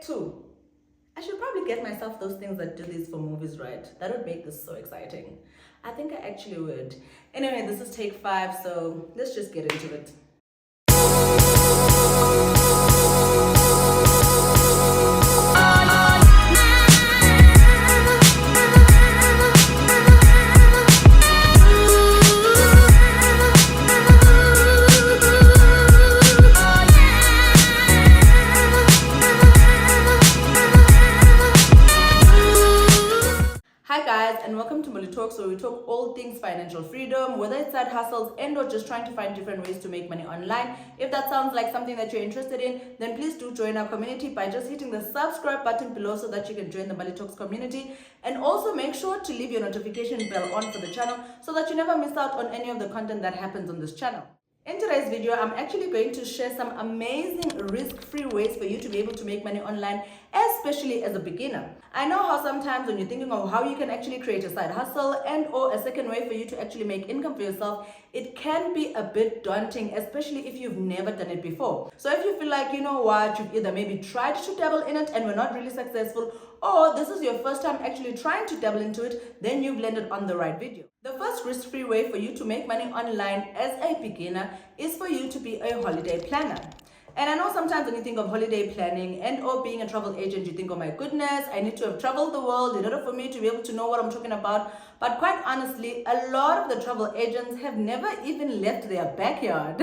two. I should probably get myself those things that do this for movies, right? That would make this so exciting. I think I actually would. Anyway, this is take 5, so let's just get into it. And welcome to Molly Talks, where we talk all things financial freedom, whether it's side hustles and or just trying to find different ways to make money online. If that sounds like something that you're interested in, then please do join our community by just hitting the subscribe button below so that you can join the Molly Talks community. And also make sure to leave your notification bell on for the channel so that you never miss out on any of the content that happens on this channel. In today's video, I'm actually going to share some amazing risk-free ways for you to be able to make money online, especially as a beginner. I know how sometimes when you're thinking of how you can actually create a side hustle and or a second way for you to actually make income for yourself, it can be a bit daunting, especially if you've never done it before. So if you feel like, you know what, you've either maybe tried to dabble in it and were not really successful, or this is your first time actually trying to dabble into it, then you've landed on the right video. The first risk-free way for you to make money online as a beginner is for you to be a holiday planner. And I know sometimes when you think of holiday planning and or being a travel agent, you think, oh my goodness, I need to have traveled the world in order for me to be able to know what I'm talking about. But quite honestly, a lot of the travel agents have never even left their backyard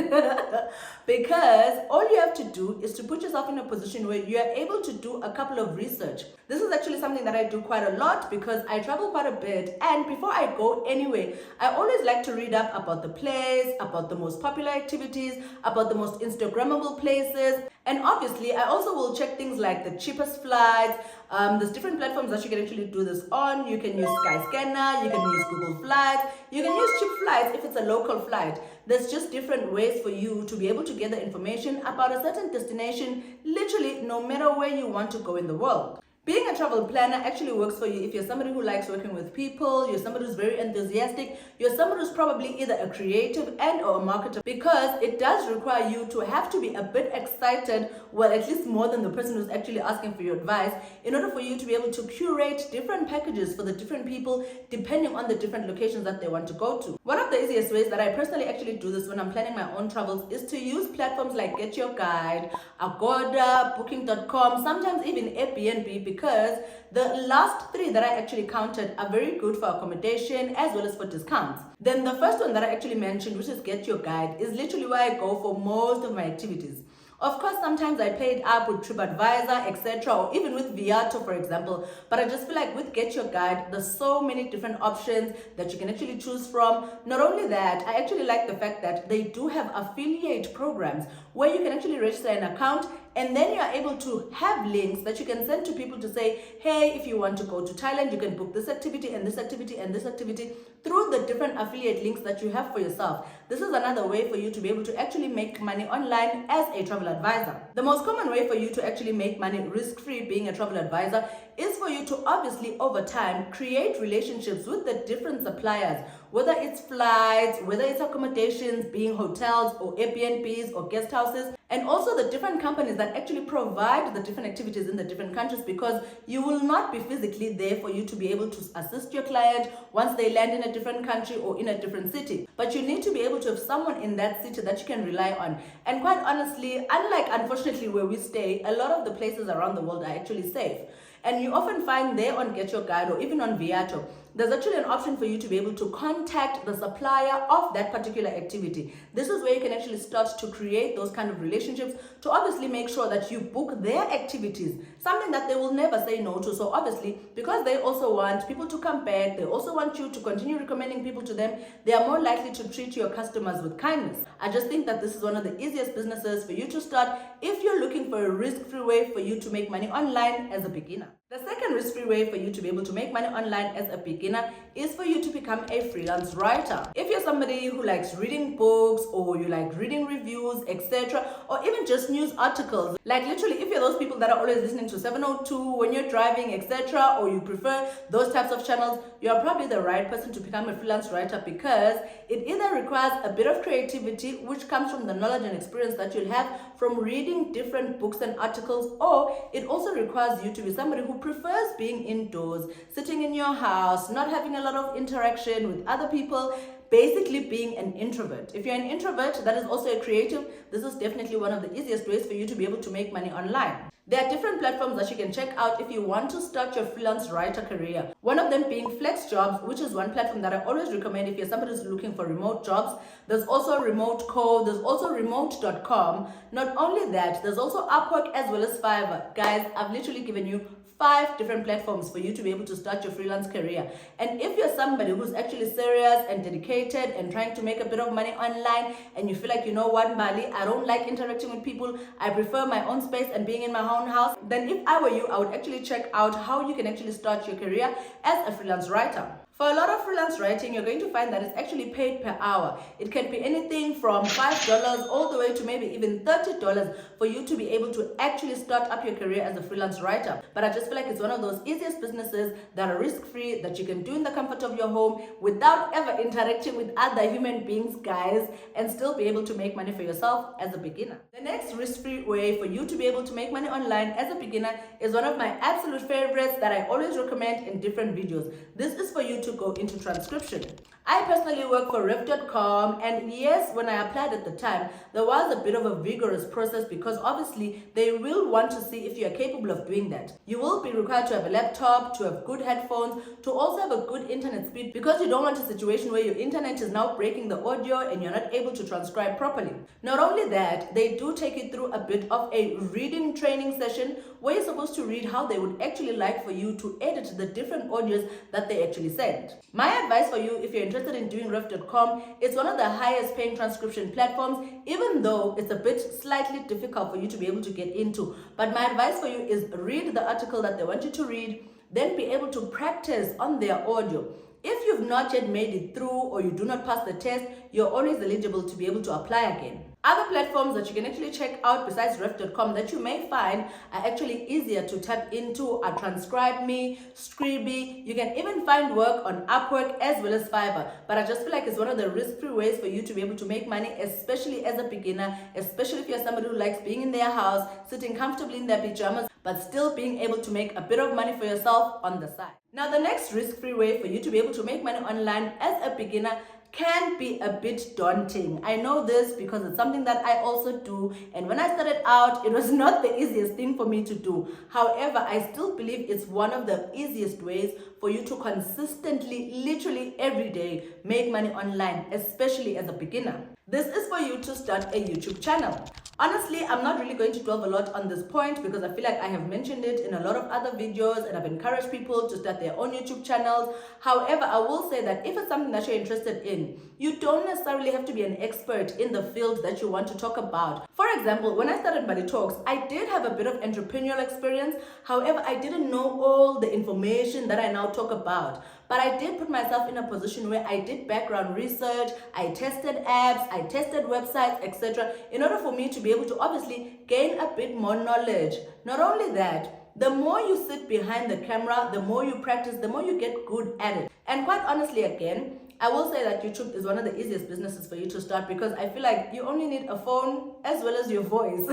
because all you have to do is to put yourself in a position where you are able to do a couple of research. This is actually something that I do quite a lot because I travel quite a bit, and before I go anywhere, I always like to read up about the place, about the most popular activities, about the most Instagrammable places. And obviously, I also will check things like the cheapest flights. There's different platforms that you can actually do this on. You can use Skyscanner, you can use Google Flights, you can use cheap flights if it's a local flight. There's just different ways for you to be able to gather information about a certain destination, literally no matter where you want to go in the world. Being a travel planner actually works for you if you're somebody who likes working with people, you're somebody who's very enthusiastic, you're somebody who's probably either a creative and or a marketer, because it does require you to have to be a bit excited, well, at least more than the person who's actually asking for your advice, in order for you to be able to curate different packages for the different people depending on the different locations that they want to go to. One of the easiest ways that I personally actually do this when I'm planning my own travels is to use platforms like Get Your Guide, Agoda, Booking.com, sometimes even Airbnb, because the last 3 that I actually counted are very good for accommodation as well as for discounts. Then the first one that I actually mentioned, which is Get Your Guide, is literally where I go for most of my activities. Of course, sometimes I paid up with TripAdvisor, etc., or even with Viato, for example. But I just feel like with Get Your Guide, there's so many different options that you can actually choose from. Not only that, I actually like the fact that they do have affiliate programs where you can actually register an account, and then you are able to have links that you can send to people to say, hey, if you want to go to Thailand, you can book this activity and this activity and this activity through the different affiliate links that you have for yourself. This is another way for you to be able to actually make money online as a travel advisor. The most common way for you to actually make money risk-free being a travel advisor is for you to obviously over time create relationships with the different suppliers, whether it's flights, whether it's accommodations, being hotels or Airbnbs or guest houses, and also the different companies that actually provide the different activities in the different countries, because you will not be physically there for you to be able to assist your client once they land in a different country or in a different city. But you need to be able to have someone in that city that you can rely on. And quite honestly, unlike unfortunately where we stay, a lot of the places around the world are actually safe. And you often find there on Get Your Guide or even on Viato, there's actually an option for you to be able to contact the supplier of that particular activity. This is where you can actually start to create those kind of relationships to obviously make sure that you book their activities, something that they will never say no to. So obviously, because they also want people to come back, they also want you to continue recommending people to them, they are more likely to treat your customers with kindness. I just think that this is one of the easiest businesses for you to start if you're looking for a risk-free way for you to make money online as a beginner. The second second risk-free way for you to be able to make money online as a beginner is for you to become a freelance writer. If you're somebody who likes reading books, or you like reading reviews, etc., or even just news articles, like literally if you're those people that are always listening to 702 when you're driving, etc., or you prefer those types of channels, you're probably the right person to become a freelance writer, because it either requires a bit of creativity, which comes from the knowledge and experience that you'll have from reading different books and articles, or it also requires you to be somebody who prefers being indoors, sitting in your house, not having a lot of interaction with other people, basically being an introvert. If you're an introvert that is also a creative, this is definitely one of the easiest ways for you to be able to make money online. There are different platforms that you can check out if you want to start your freelance writer career. One of them being FlexJobs, which is one platform that I always recommend if you're somebody who's looking for remote jobs. There's also Remote Co, there's also remote.com. Not only that, there's also Upwork as well as Fiverr. Guys, I've literally given you 5 different platforms for you to be able to start your freelance career. And if you're somebody who's actually serious and dedicated and trying to make a bit of money online, and you feel like, you know what, Bali, I don't like interacting with people, I prefer my own space and being in my own house, then if I were you, I would actually check out how you can actually start your career as a freelance writer. For a lot of freelance writing, you're going to find that it's actually paid per hour. It can be anything from $5 all the way to maybe even $30 for you to be able to actually start up your career as a freelance writer. But I just feel like it's one of those easiest businesses that are risk-free, that you can do in the comfort of your home without ever interacting with other human beings, guys, and still be able to make money for yourself as a beginner. The next risk-free way for you to be able to make money online as a beginner is one of my absolute favorites that I always recommend in different videos. This is for you to go into transcription. I personally work for Riff.com, and yes, when I applied at the time, there was a bit of a vigorous process, because obviously they will want to see if you are capable of doing that. You will be required to have a laptop, to have good headphones, to also have a good internet speed, because you don't want a situation where your internet is now breaking the audio and you're not able to transcribe properly. Not only that, they do take you through a bit of a reading training session where you're supposed to read how they would actually like for you to edit the different audios that they actually send. My advice for you, if you're interested in doing Riff.com, it's one of the highest paying transcription platforms, even though it's a bit slightly difficult for you to be able to get into. But my advice for you is read the article that they want you to read, then be able to practice on their audio. If you've not yet made it through, or you do not pass the test, you're always eligible to be able to apply again. Other platforms that you can actually check out besides Riff.com that you may find are actually easier to tap into are TranscribeMe, Scribie. You can even find work on Upwork as well as Fiverr. But I just feel like it's one of the risk-free ways for you to be able to make money, especially as a beginner, especially if you're somebody who likes being in their house, sitting comfortably in their pajamas, but still being able to make a bit of money for yourself on the side. Now, the next risk-free way for you to be able to make money online as a beginner can be a bit daunting. I know this because it's something that I also do, and when I started out, it was not the easiest thing for me to do. However, I still believe it's one of the easiest ways for you to consistently, literally every day, make money online, especially as a beginner. This is for you to start a YouTube channel. Honestly, I'm not really going to dwell a lot on this point, because I feel like I have mentioned it in a lot of other videos and I've encouraged people to start their own YouTube channels. However, I will say that if it's something that you're interested in, you don't necessarily have to be an expert in the field that you want to talk about. For example, when I started Bali Talks, I did have a bit of entrepreneurial experience. However, I didn't know all the information that I now talk about. But I did put myself in a position where I did background research, I tested apps, I tested websites, etc. in order for me to be able to obviously gain a bit more knowledge. Not only that, the more you sit behind the camera, the more you practice, the more you get good at it. And quite honestly, again, I will say that YouTube is one of the easiest businesses for you to start, because I feel like you only need a phone as well as your voice.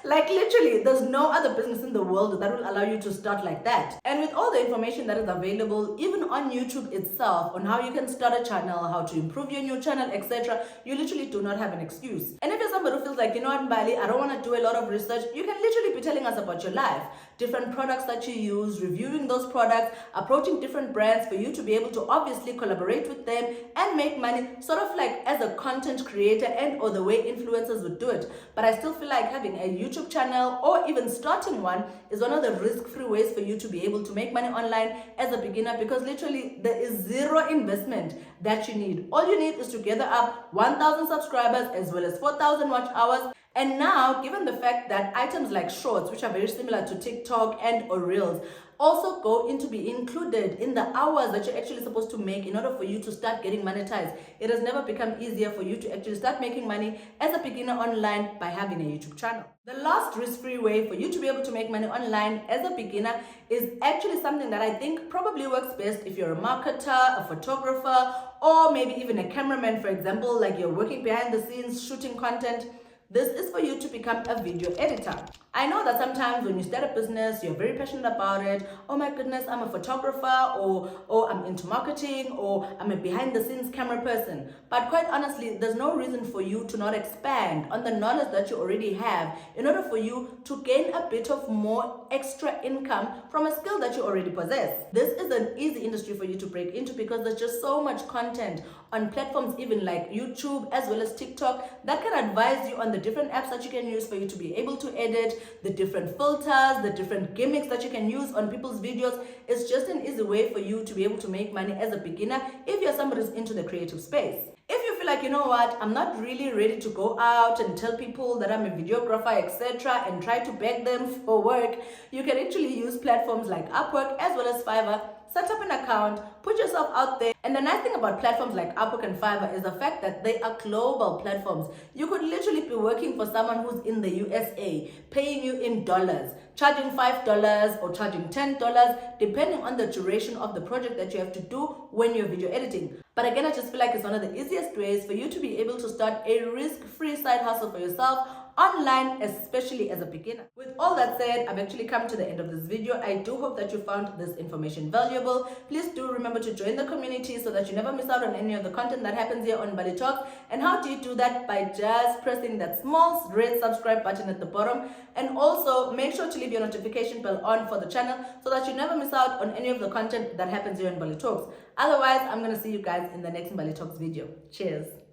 Like literally, there's no other business in the world that will allow you to start like that. And with all the information that is available, even on YouTube itself, on how you can start a channel, how to improve your new channel, etc., you literally do not have an excuse. And if you're somebody who feels like, you know what, Bali, I don't want to do a lot of research, you can literally be telling us about your life, different products that you use, reviewing those products, approaching different brands for you to be able to obviously collaborate with them and make money, sort of like as a content creator and or the way influencers would do it. But I still feel like having a YouTube channel or even starting one is one of the risk-free ways for you to be able to make money online as a beginner, because literally there is zero investment that you need. All you need is to gather up 1,000 subscribers as well as 4,000 watch hours, And now, given the fact that items like shorts, which are very similar to TikTok and or Reels, also go into be included in the hours that you're actually supposed to make in order for you to start getting monetized. It has never become easier for you to actually start making money as a beginner online by having a YouTube channel. The last risk-free way for you to be able to make money online as a beginner is actually something that I think probably works best if you're a marketer, a photographer, or maybe even a cameraman, for example, like you're working behind the scenes shooting content. This is for you to become a video editor. I know that sometimes when you start a business, you're very passionate about it. Oh my goodness, I'm a photographer, or I'm into marketing, or I'm a behind the scenes camera person. But quite honestly, there's no reason for you to not expand on the knowledge that you already have in order for you to gain a bit of more extra income from a skill that you already possess. This is an easy industry for you to break into because there's just so much content on platforms even like YouTube as well as TikTok that can advise you on the different apps that you can use for you to be able to edit, the different filters, the different gimmicks that you can use on people's videos. It's just an easy way for you to be able to make money as a beginner if you're somebody who's into the creative space. If you feel like, you know what, I'm not really ready to go out and tell people that I'm a videographer, etc., and try to beg them for work, you can actually use platforms like Upwork as well as Fiverr. Set up an account, put yourself out there. And the nice thing about platforms like Upwork and Fiverr is the fact that they are global platforms. You could literally be working for someone who's in the USA, paying you in dollars, charging $5 or charging $10, depending on the duration of the project that you have to do when you're video editing. But again, I just feel like it's one of the easiest ways for you to be able to start a risk-free side hustle for yourself online, especially as a beginner. With all that said, I've actually come to the end of this video. I do hope that you found this information valuable. Please do remember to join the community so that you never miss out on any of the content that happens here on Bali Talks. And how do you do that? By just pressing that small red subscribe button at the bottom. And also make sure to leave your notification bell on for the channel so that you never miss out on any of the content that happens here on Bali Talks. Otherwise, I'm going to see you guys in the next Bali Talks video. Cheers.